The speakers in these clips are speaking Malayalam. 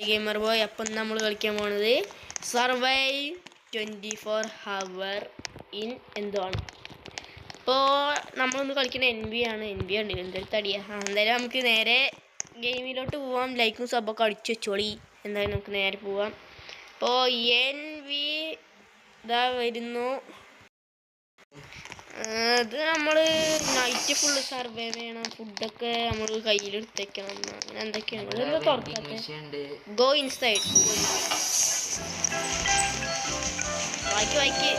Gamer boy. അപ്പം നമ്മൾ കളിക്കാൻ പോണത് സർവൈവ് 24 hour ഇൻ എന്തുവാണ്. ഇപ്പോൾ നമ്മളൊന്ന് കളിക്കുന്ന NV ആണ്. NV ഉണ്ട് എന്തൊരു തടിയാ. എന്തായാലും നമുക്ക് നേരെ ഗെയിമിലോട്ട് പോവാം. ലൈക്കും സബൊക്കെ അടിച്ചു വെച്ചോളി. എന്തായാലും നമുക്ക് നേരെ പോവാം. അപ്പോൾ NV ഇതാ വരുന്നു. അത് നമ്മൾ നൈറ്റ് ഫുള്ള് സർവൈവ് ചെയ്യണം. ഫുഡൊക്കെ നമ്മൾ കയ്യിലെടുത്തേക്കണം. അങ്ങനെ എന്തൊക്കെയാണ് തുറക്കാത്ത. Go inside. വായിക്ക്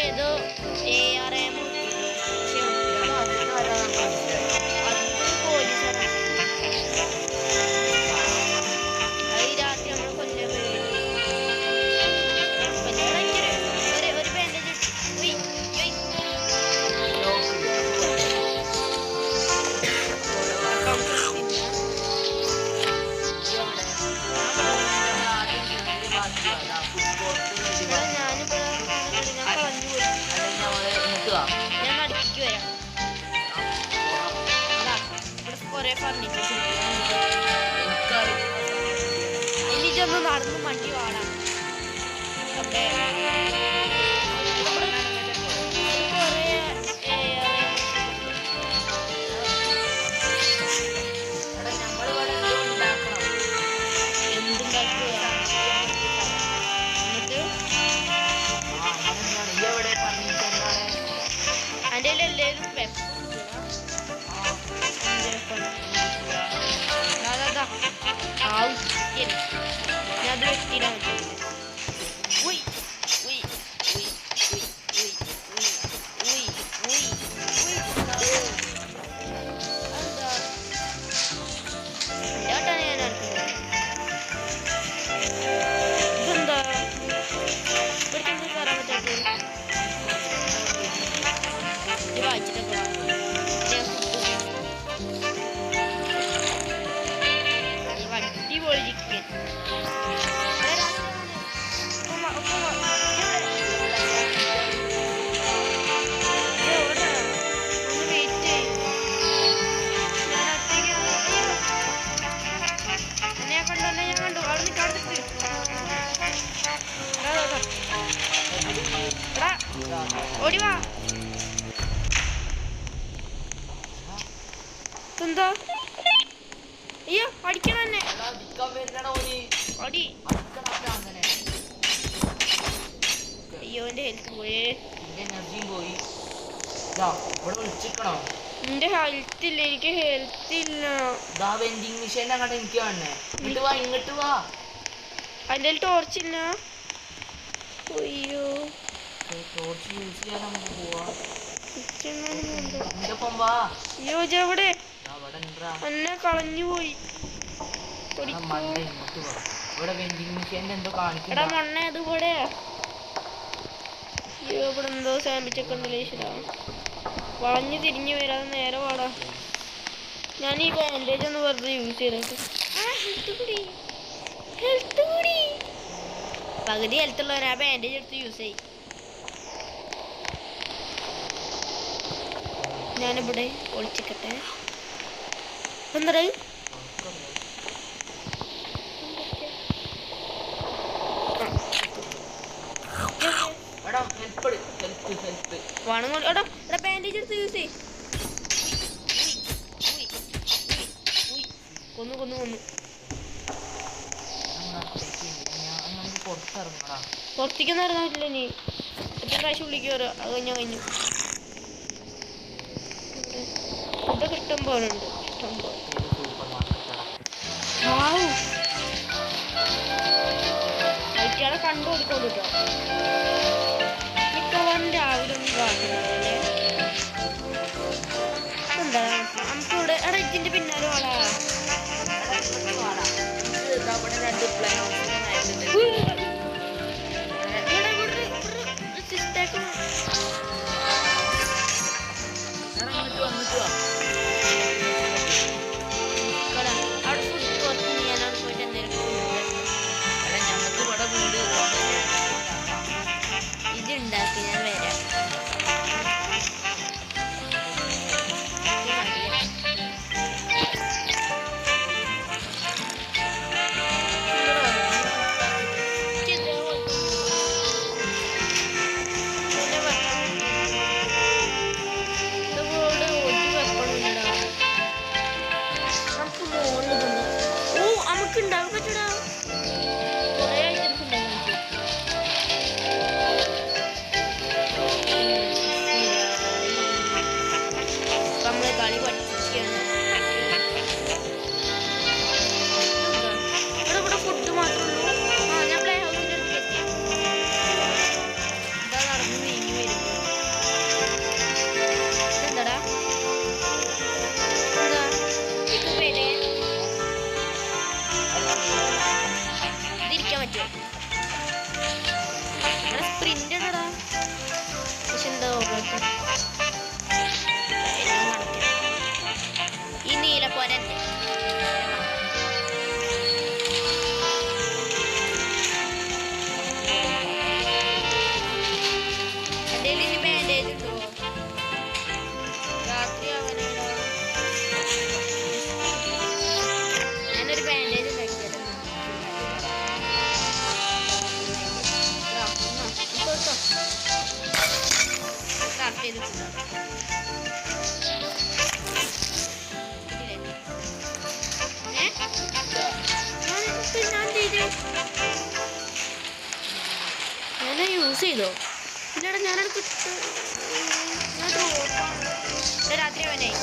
ഏതോ ARM ഇനിച്ചൊന്ന് നടന്ന് വണ്ടി വാടാം. അതിൻ്റെ എല്ലാവരും അത് വെട്ടിയിടാൻ പറ്റും. ഇതെന്താ ഇവിടത്തെ കയറാൻ പറ്റാത്ത വായിച്ചിട്ടൊക്കെ അടിപൊളി ചിക്കൻ. ഓടിവാ. എന്താ അയ്യോ അടിക്കണം തന്നെ. അയ്യോ എന്റെ ഹെൽത്ത് പോയേ. എന്റെ ഹെൽത്ത് ഇല്ല. എനിക്ക് ഹെൽത്ത് ഇല്ല. അതിന്റെ ടോർച്ച് ഇല്ല. അയ്യോ അയ്യോ എവിടെ എന്നെ കളഞ്ഞു പോയി. എടാ മണ്ണ അതുകൂടെ. അയ്യോ ഇവിടെ എന്തോ സാൻഡ്വിച്ചൊക്കെ ഉണ്ടല്ലേ. ഈശ്വരാ വളഞ്ഞു തിരിഞ്ഞു വരാതെ നേരെ വാടാ. ഞാൻ ഈ ബാൻഡേജ് ഒന്ന് വെറുതെ യൂസ് ചെയ്തിട്ട് പകുതി ഹെൽത്തുള്ളവർ ആ ബാൻഡേജ് എടുത്ത് യൂസ് ചെയ്യും. ഞാനിവിടെ ഒളിച്ചിക്കട്ടെ. എന്താ ബാൻഡേജ് എടുത്ത് യൂസ് ചെയ്യും. കൊന്നു കൊന്നു കൊന്നു. പുറത്തേക്കൊന്നും ഇറങ്ങാൻ പറ്റില്ല ഇനി. എത്ര പ്രാവശ്യം ഉള്ളിലേക്ക് കയറുക, അത് കഴിഞ്ഞു. ഫുഡൊക്കെ ഇഷ്ടം പോലെ ഉണ്ട്, ഇഷ്ടം പോലെ. അയറ്റാളെ കണ്ടു കൊടുക്കോളൂ കേട്ടോ. മിക്കവാറും രാവിലെ ഒന്നും കാട്ടുന്നതല്ലേ. എന്താ നമുക്കിവിടെ എടാ ഇതിന്റെ പിന്നാലെ വാടാ. ഇതുണ്ടാക്കി ഞാൻ വരാം. ഉണ്ടാകാൻ പറ്റൂടാ. കുറേ ഐറ്റംസ് ഉണ്ടാകും. നമ്മളെ കളി പഠിപ്പിക്കുകയാണ്. ഇവിടെ ഫുഡ് മാത്രമേ ഉള്ളൂ. ഞാൻ പ്ലേ ഹൗസിൻ്റെ അടുത്ത് എത്തി. എന്താ നടന്ന് നീങ്ങി വരുന്നു. എന്താടാ എന്താ പേര് ഇതിരിക്കാൻ പറ്റുമോ? ഇവിടെ സ്പ്രിന്റ് ഉണ്ടടാ. പക്ഷെ എന്താ ഈ നീല പോരണ്ട്. എൻ്റെ ഇനി ബാൻഡേജ് ഉണ്ടോ? രാത്രി ആവാനാണോ? ഞാനൊരു ബാൻഡേജ് ഉണ്ടാക്കിയത്. സ്റ്റാർട്ട് ചെയ്തിട്ടുണ്ട്. ഞാൻ യൂസ് ചെയ്തോ? ഇല്ലടാ ഞാനത് രാത്രി അവനായി.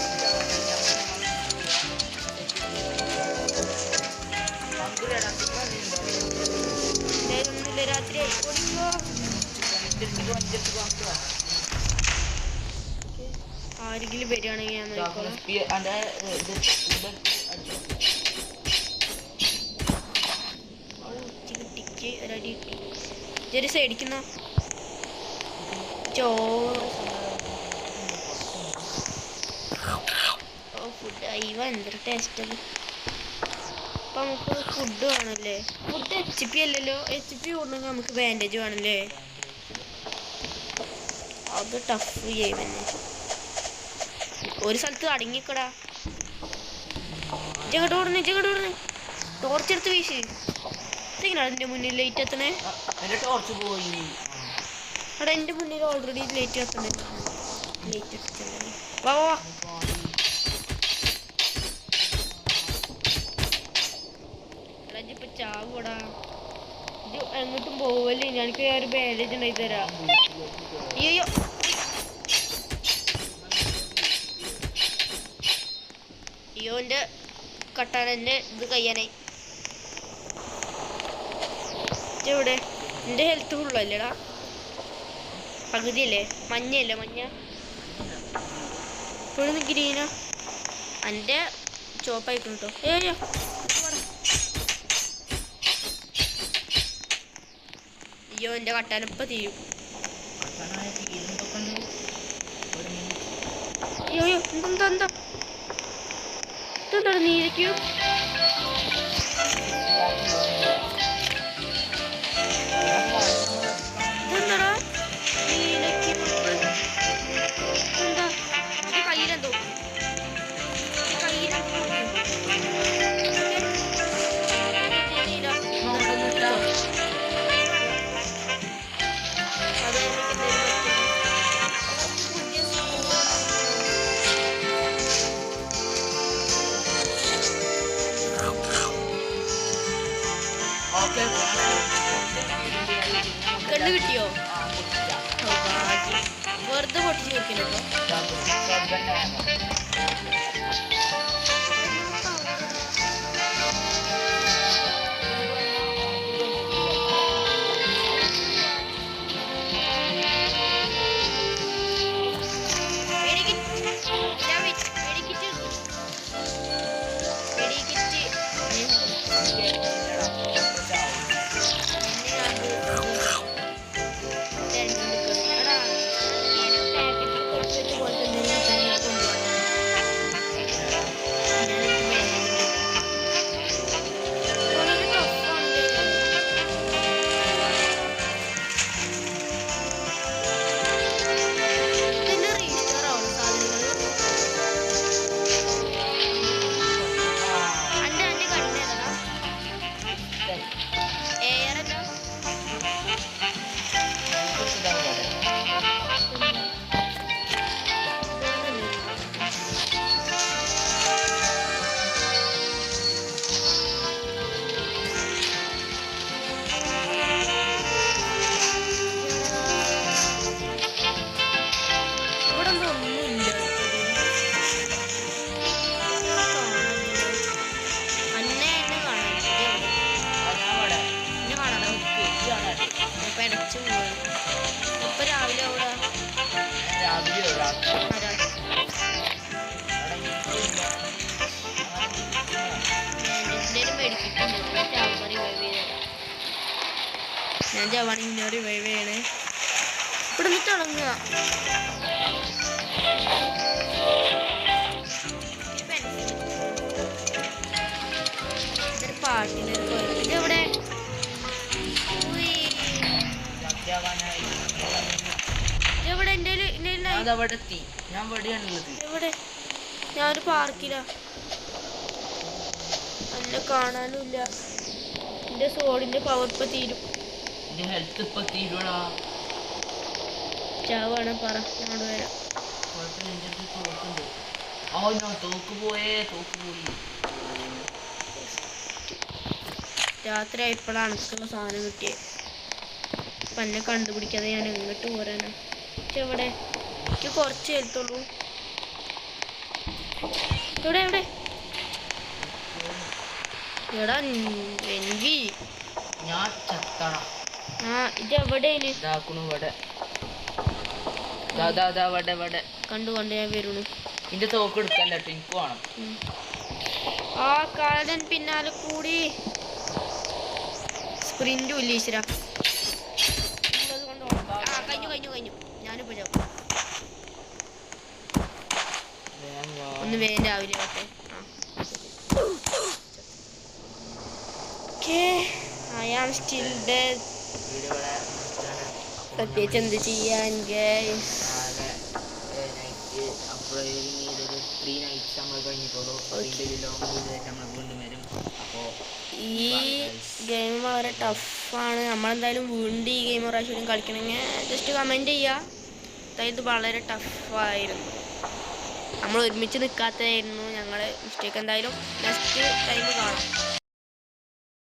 ഒന്നുമില്ല, രാത്രി ആയിക്കോടിക്കോ. ആരെങ്കിലും വരികയാണെങ്കിൽ ഞാൻ നോക്കിക്കോളാം. കുട്ടിക്ക് ഒരടി കിട്ടി. ഇതൊരു സൈഡിക്കുന്നോ ഫുഡ് അയ്യോ എന്തൊരു ടേസ്റ്റ് അത്. അപ്പം നമുക്ക് ഫുഡ് വേണമല്ലേ. ഫുഡ് HP അല്ലല്ലോ. HP കൊണ്ടെങ്കിൽ നമുക്ക് ബാൻഡേജ് വേണമല്ലേ. അത് ടഫ് ഗെയിം തന്നെ. ഒരു സ്ഥലത്ത് അടങ്ങിക്കടാ. ജഗട് ഓടണേ. ടോർച്ചെടുത്ത് വീശി. ഇതെങ്ങനെയാണ് എൻ്റെ മുന്നിൽ ലൈറ്റ് എത്തണേ? അവിടെ എൻ്റെ മുന്നിൽ ഓൾറെഡി ലൈറ്റ് എത്തണേ. ലൈറ്റ് എത്തണേ. വാ ഇപ്പൊ ചാവൂടാ. ഇത് എങ്ങോട്ടും പോവല്ലേ. എനിക്ക് ഒരു ബാൻഡേജ് ഉണ്ടായി തരാം. അയ്യോ എൻ്റെ കട്ടാൻ എൻ്റെ ഇത് കഴിയാനായി. എവിടെ എൻ്റെ ഹെൽത്ത് ഫുള്ളല്ലേടാ? പകുതിയല്ലേ? മഞ്ഞയല്ലേ? മഞ്ഞ ഇപ്പോഴൊന്ന് ഗ്രീനാ. എൻ്റെ ചോപ്പായിക്കണം കേട്ടോ. അയ്യോ എൻ്റെ കട്ടാനിപ്പം തീരും. അയ്യോ എന്താ ഇതെന്താണ് നീരയ്ക്കൂ? ഇതെന്താടാ നീലയ്ക്ക്? എന്താ ഇത് കയ്യിലെന്തോ? കണ്ണു കിട്ടിയോ? വെറുതെ പൊട്ടിച്ച് വെക്കണോ? ഞാൻ ജവാനിങ്ങനെ റിവൈവ് ചെയ്യണേ. ഇവിടെ നിന്ന് തുടങ്ങുക. ഇതൊരു പാട്ടിനൊരു ഇതെവിടെ? എവിടെ? എവിടെ? ഞാനൊരു പാർക്കിലാ. നല്ല കാണാനുമില്ല. എന്റെ സോഡിന്റെ പവർ ഇപ്പൊ തീരും. ചാവാണ് പറ. അങ്ങോട്ട് വരാം. രാത്രി ആയപ്പോഴാണ് എനിക്കുള്ള സാധനം കിട്ടിയത്. അപ്പം എന്നെ കണ്ടുപിടിക്കാതെ ഞാൻ എങ്ങോട്ട് പോരാനാ? എവിടെ? എനിക്ക് കുറച്ച് ഹെൽത്തുള്ളൂ. എവിടെ എവിടെ? എടാ എൻവി, ഇതെവിടെയാണ്? കണ്ടു കണ്ട് ഞാൻ വരുന്നു. എന്റെ തോക്ക് എടുക്കല്ലോ, എനിക്ക് വേണം. ആ കാലൻ പിന്നാലെ കൂടി സ്പ്രിന്റും ഇല്ല. ഈശ്വര, കഴിഞ്ഞു. ഞാനിപ്പോ ഒന്ന് വേഗം രാവിലെ ആട്ടെ. I am still dead. പ്രത്യേകിച്ച് എന്ത് ചെയ്യാൻ ഗൈസ്? ഈ ഗെയിം വളരെ ടഫാണ്. നമ്മളെന്തായാലും വീണ്ടും ഈ ഗെയിം പ്രാവശ്യം കളിക്കണമെങ്കിൽ ജസ്റ്റ് കമൻറ്റ് ചെയ്യുക. അതായത് വളരെ ടഫായിരുന്നു. നമ്മൾ ഒരുമിച്ച് നിൽക്കാത്തതായിരുന്നു ഞങ്ങൾ മിസ്റ്റേക്ക്. എന്തായാലും നെക്സ്റ്റ് ടൈം കാണാം.